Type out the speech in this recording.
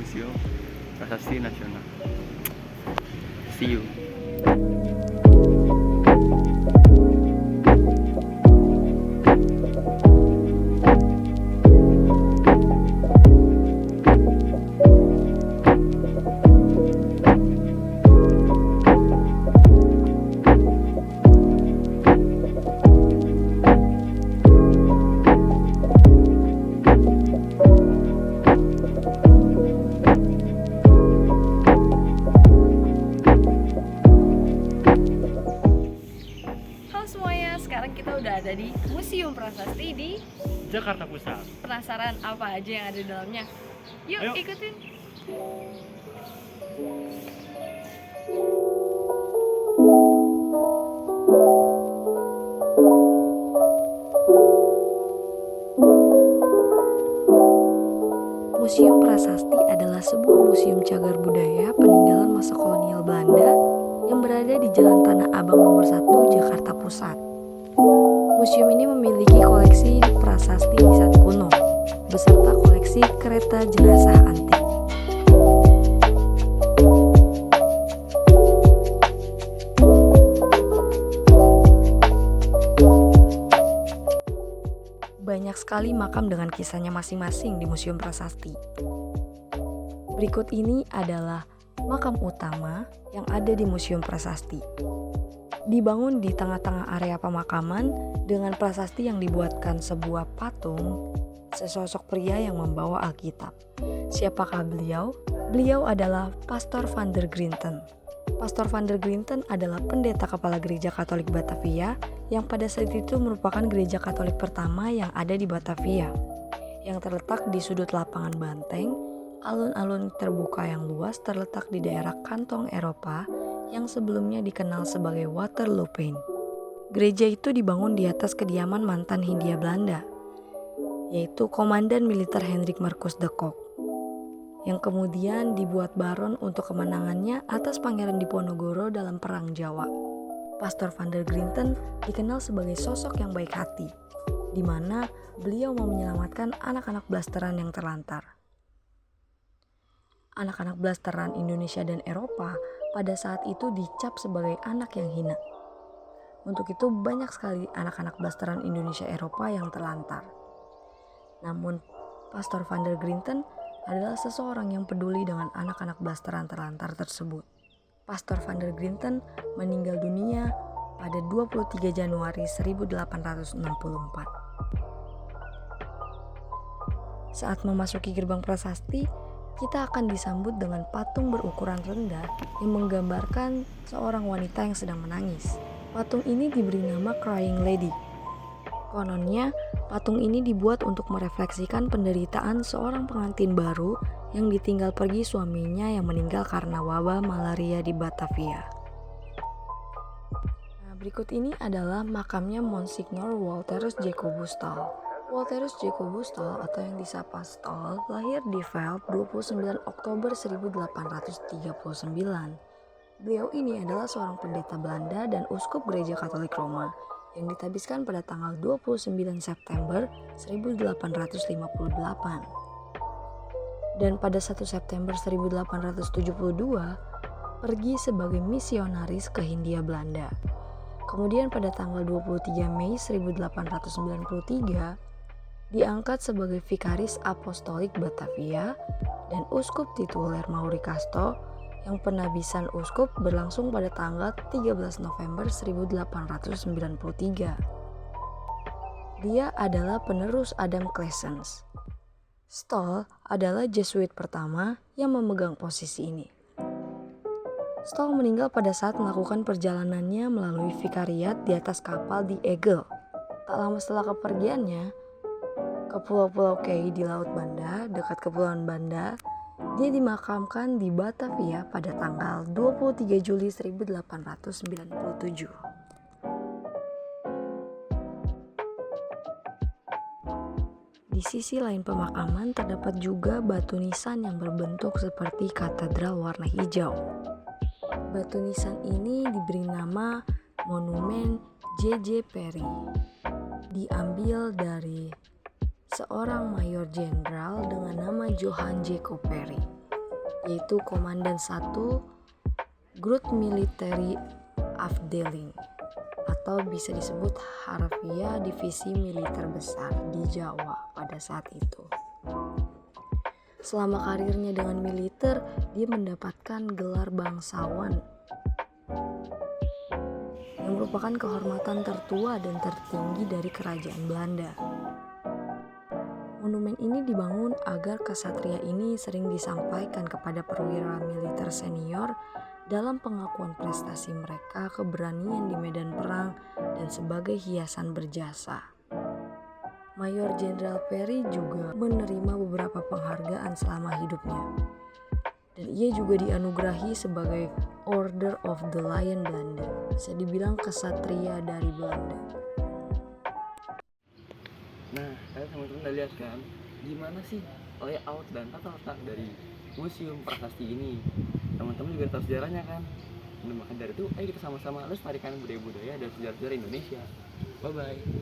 Museum Prasasti Nasional. See you. Halo semuanya, sekarang kita udah ada di Museum Prasasti di Jakarta Pusat. Penasaran apa aja yang ada di dalamnya? Yuk, Ayo. ikutin. Museum Prasasti adalah sebuah museum cagar budaya peninggalan masa kolonial Belanda yang berada di Jalan Tanah Abang nomor 1, Jakarta Pusat. Museum ini memiliki koleksi prasasti di saat kuno, beserta koleksi kereta jenazah antik. Banyak sekali makam dengan kisahnya masing-masing di Museum Prasasti. Berikut ini adalah makam utama yang ada di Museum Prasasti. Dibangun di tengah-tengah area pemakaman dengan prasasti yang dibuatkan sebuah patung sesosok pria yang membawa Alkitab. Siapakah beliau? Beliau adalah Pastor van der Grinten. Pastor van der Grinten adalah pendeta kepala gereja Katolik Batavia yang pada saat itu merupakan gereja Katolik pertama yang ada di Batavia, yang terletak di sudut lapangan banteng. Alun-alun terbuka yang luas terletak di daerah kantong Eropa yang sebelumnya dikenal sebagai Waterlooplein. Gereja itu dibangun di atas kediaman mantan Hindia Belanda, yaitu Komandan Militer Hendrik Marcus de Kock, yang kemudian dibuat baron untuk kemenangannya atas Pangeran Diponegoro dalam Perang Jawa. Pastor van der Grinten dikenal sebagai sosok yang baik hati, di mana beliau mau menyelamatkan anak-anak blasteran yang terlantar. Anak-anak blasteran Indonesia dan Eropa pada saat itu dicap sebagai anak yang hina. Untuk itu banyak sekali anak-anak blasteran Indonesia Eropa yang terlantar. Namun Pastor van der Grinten adalah seseorang yang peduli dengan anak-anak blasteran terlantar tersebut. Pastor van der Grinten meninggal dunia pada 23 Januari 1864. Saat memasuki gerbang prasasti, kita akan disambut dengan patung berukuran rendah yang menggambarkan seorang wanita yang sedang menangis. Patung ini diberi nama Crying Lady. Kononnya, patung ini dibuat untuk merefleksikan penderitaan seorang pengantin baru yang ditinggal pergi suaminya yang meninggal karena wabah malaria di Batavia. Nah, berikut ini adalah makamnya Monsignor Walterus Jacobus Staal. Walterus Jacobus Staal atau yang disapa Staal lahir di Velp 29 Oktober 1839. Beliau ini adalah seorang pendeta Belanda dan uskup gereja Katolik Roma yang ditabiskan pada tanggal 29 September 1858. Dan pada 1 September 1872 pergi sebagai misionaris ke Hindia Belanda. Kemudian pada tanggal 23 Mei 1893 diangkat sebagai vikaris apostolik Batavia dan uskup tituler Mauricastor, yang penabisan uskup berlangsung pada tanggal 13 November 1893. Dia adalah penerus Adam Claessens. Staal adalah Jesuit pertama yang memegang posisi ini. Staal meninggal pada saat melakukan perjalanannya melalui vikariat di atas kapal di Eagle. Tak lama setelah kepergiannya ke Pulau-Pulau Kei di Laut Banda, dekat Kepulauan Banda, dia dimakamkan di Batavia pada tanggal 23 Juli 1897. Di sisi lain pemakaman terdapat juga batu nisan yang berbentuk seperti katedral warna hijau. Batu nisan ini diberi nama Monumen J.J. Perry. Diambil dari seorang mayor jenderal dengan nama Johann Jacob Perry. yaitu Komandan 1 Groot Military Afdeling, atau bisa disebut harfiah divisi militer besar di Jawa pada saat itu. Selama karirnya dengan militer, dia mendapatkan gelar bangsawan yang merupakan kehormatan tertua dan tertinggi dari kerajaan Belanda. Monumen ini dibangun agar kesatria ini sering disampaikan kepada perwira militer senior dalam pengakuan prestasi mereka, keberanian di medan perang, dan sebagai hiasan berjasa. Mayor Jenderal Perry juga menerima beberapa penghargaan selama hidupnya. Dan ia juga dianugerahi sebagai Order of the Lion Belanda, bisa dibilang kesatria dari Belanda. Nah, kalian teman-teman udah lihat kan gimana sih layout dan tata letak dari Museum Prasasti ini. Teman-teman juga tahu sejarahnya kan. Nah, maka dari itu ayo kita sama-sama lestarikan budaya-budaya dan sejarah-sejarah Indonesia. Bye-bye.